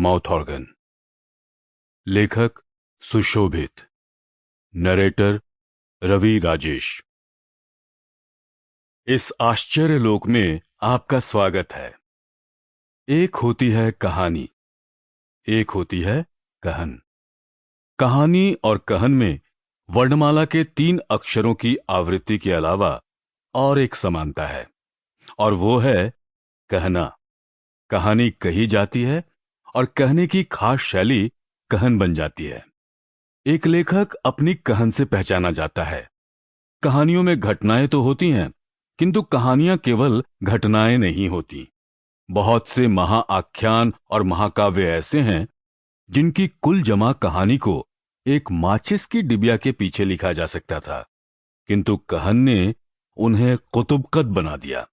Mouth organ. लेखक सुशोभित। Narrator Ravi Rajesh. इस आश्चर्य लोक में आपका स्वागत है। एक होती है कहानी, एक होती है कहन। कहानी और कहन में वर्णमाला के 3 अक्षरों की आवृत्ति के अलावा और एक समानता है, और वो है कहना। कहानी कही जाती है और कहने की खास शैली कहन बन जाती है। एक लेखक अपनी कहन से पहचाना जाता है। कहानियों में घटनाएं तो होती हैं, किंतु कहानियां केवल घटनाएं नहीं होती। बहुत से महाआख्यान और महाकाव्य ऐसे हैं जिनकी कुल जमा कहानी को एक माचिस की डिबिया के पीछे लिखा जा सकता था, किंतु कहन ने उन्हें कुतुबकत बना दिया।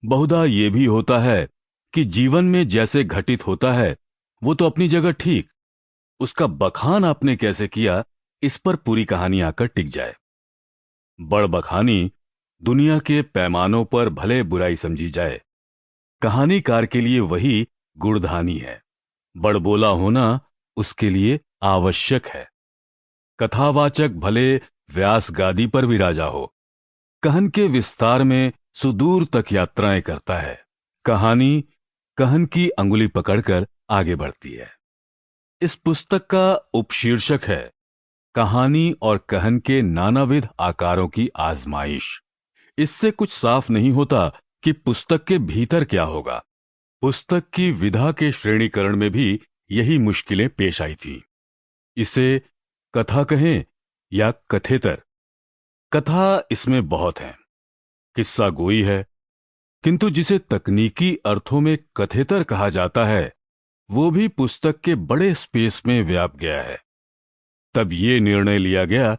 बहुधा ये भी होता है कि जीवन में जैसे घटित होता है वो तो अपनी जगह ठीक, उसका बखान आपने कैसे किया इस पर पूरी कहानी आकर टिक जाए। बड़ बखानी दुनिया के पैमानों पर भले बुराई समझी जाए, कहानीकार के लिए वही गुणधानी है। बड़बोला होना उसके लिए आवश्यक है। कथावाचक भले व्यास गादी पर विराजा हो, कहन के विस्तार में सुदूर तक यात्राएं करता है। कहानी कहन की अंगुली पकड़कर आगे बढ़ती है। इस पुस्तक का उपशीर्षक है कहानी और कहन के नानाविध आकारों की आजमाइश। इससे कुछ साफ नहीं होता कि पुस्तक के भीतर क्या होगा। पुस्तक की विधा के श्रेणीकरण में भी यही मुश्किलें पेश आई थी। इसे कथा कहें या कथेतर। कथा इसमें बहुत है, किस्सा गोई है, किंतु जिसे तकनीकी अर्थों में कथेतर कहा जाता है वो भी पुस्तक के बड़े स्पेस में व्याप गया है। तब ये निर्णय लिया गया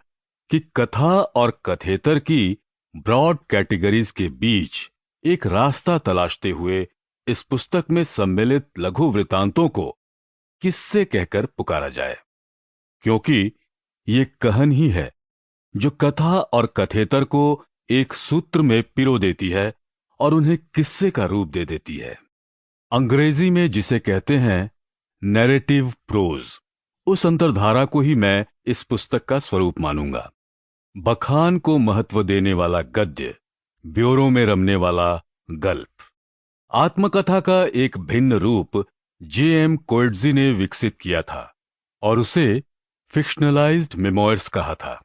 कि कथा और कथेतर की ब्रॉड कैटेगरीज के बीच एक रास्ता तलाशते हुए इस पुस्तक में सम्मिलित लघु वृतांतों को किस्से कहकर पुकारा जाए, क्योंकि ये कहन ही है जो कथा और कथेतर को एक सूत्र में पिरो देती है और उन्हें किस्से का रूप दे देती है। अंग्रेजी में जिसे कहते हैं नैरेटिव प्रोज, उस अंतर्धारा को ही मैं इस पुस्तक का स्वरूप मानूंगा। बखान को महत्व देने वाला गद्य, ब्योरों में रमने वाला गल्प। आत्मकथा का एक भिन्न रूप J.M. कोएट्जी ने विकसित किया था और उसे फिक्शनलाइज्ड मेमोयर्स कहा था।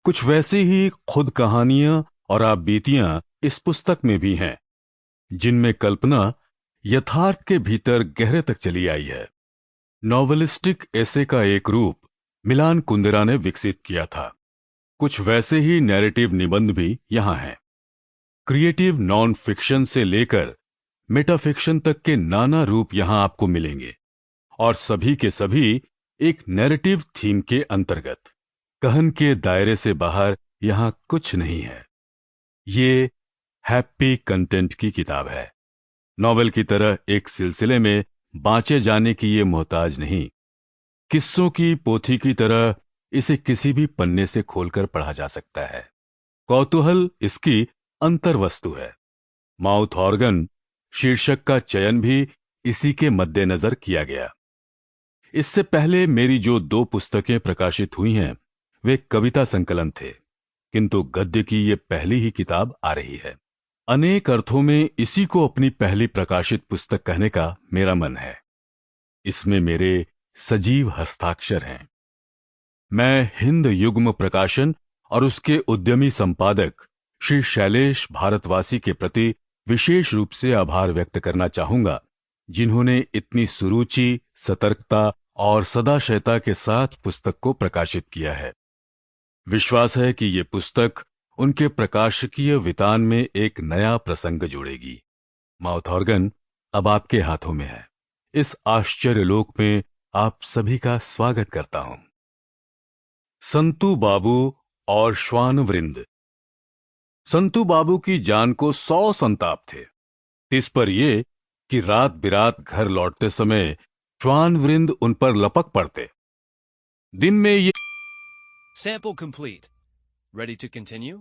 कुछ वैसे ही खुद कहानियां और आप बीतियां इस पुस्तक में भी हैं, जिनमें कल्पना यथार्थ के भीतर गहरे तक चली आई है। नॉवेलिस्टिक ऐसे का एक रूप मिलान कुंदेरा ने विकसित किया था। कुछ वैसे ही नैरेटिव निबंध भी यहां हैं। क्रिएटिव नॉन फिक्शन से लेकर मेटाफिक्शन तक के नाना रूप यहां आपको मिलेंगे, और सभी के सभी एक नैरेटिव थीम के अंतर्गत। कहन के दायरे से बाहर यहां कुछ नहीं है। ये हैप्पी कंटेंट की किताब है। नॉवेल की तरह एक सिलसिले में बांचे जाने की ये मोहताज नहीं। किस्सों की पोथी की तरह इसे किसी भी पन्ने से खोलकर पढ़ा जा सकता है। कौतूहल इसकी अंतर्वस्तु है। माउथ ऑर्गन शीर्षक का चयन भी इसी के मद्देनजर किया गया। इससे पहले मेरी जो 2 पुस्तकें प्रकाशित हुई हैं वे कविता संकलन थे, किंतु गद्य की ये पहली ही किताब आ रही है। अनेक अर्थों में इसी को अपनी पहली प्रकाशित पुस्तक कहने का मेरा मन है। इसमें मेरे सजीव हस्ताक्षर हैं। मैं हिंद युग्म प्रकाशन और उसके उद्यमी संपादक श्री शैलेश भारतवासी के प्रति विशेष रूप से आभार व्यक्त करना चाहूंगा, जिन्होंने इतनी सुरुचि, सतर्कता और सदाशयता के साथ पुस्तक को प्रकाशित किया है। विश्वास है कि ये पुस्तक उनके प्रकाशकीय वितान में एक नया प्रसंग जोड़ेगी। माउथ ऑर्गन अब आपके हाथों में है। इस आश्चर्यलोक में आप सभी का स्वागत करता हूं। संतू बाबू और श्वान वृंद। संतू बाबू की जान को 100 संताप थे। इस पर ये कि रात बिरात घर लौटते समय श्वान वृंद उन पर लपक पड़ते। दिन में ये Sample complete. Ready to continue?